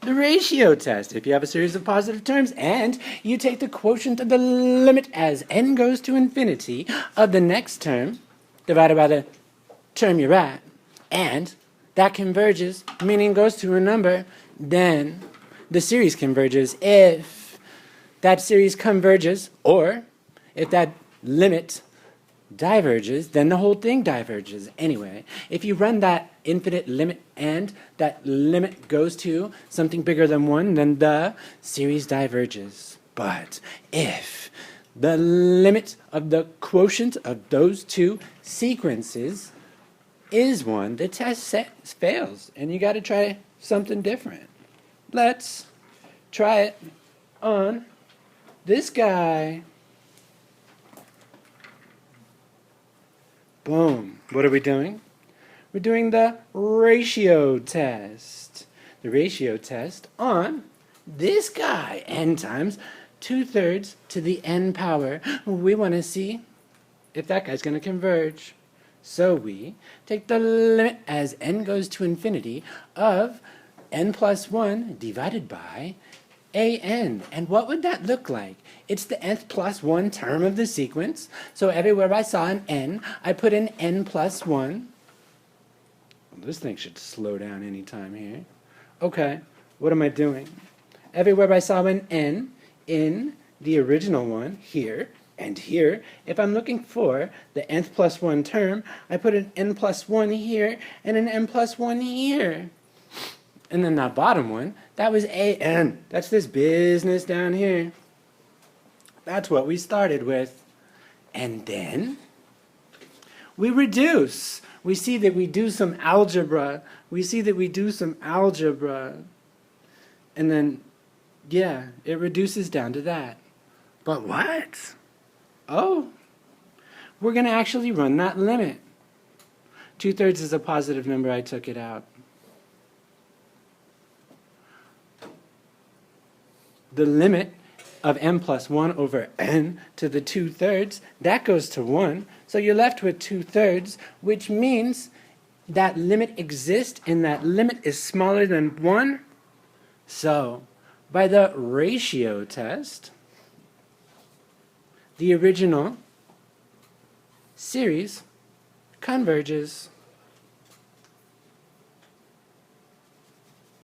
the ratio test. If you have a series of positive terms and you take the quotient of the limit as n goes to infinity of the next term divided by the term you're at, and that converges, meaning goes to a number, then the series converges. If that series converges, or if that limit diverges, then the whole thing diverges. Anyway, if you run that infinite limit and that limit goes to something bigger than 1, then the series diverges. But if the limit of the quotient of those two sequences is 1, the test fails, and you got to try something different. Let's try it on this guy. Boom. What are we doing? We're doing the ratio test. The ratio test on this guy, n times 2/3 to the n power. We want to see if that guy's going to converge. So we take the limit as n goes to infinity of n plus 1 divided by an. And what would that look like? It's the nth plus 1 term of the sequence. So everywhere I saw an n, I put in n plus 1. Well, this thing should slow down any time here. Okay, what am I doing? Everywhere I saw an n in the original one, here and here, if I'm looking for the nth plus 1 term, I put an n plus 1 here and an n plus 1 here. And then that bottom one, that was an. That's this business down here. That's what we started with. And then we reduce. We see that we do some algebra. And then, yeah, it reduces down to that. But what? Oh, we're going to actually run that limit. 2/3 is a positive number. I took it out. The limit of n plus 1 over n to the 2/3, that goes to 1. So you're left with 2/3, which means that limit exists and that limit is smaller than 1. So by the ratio test, the original series converges.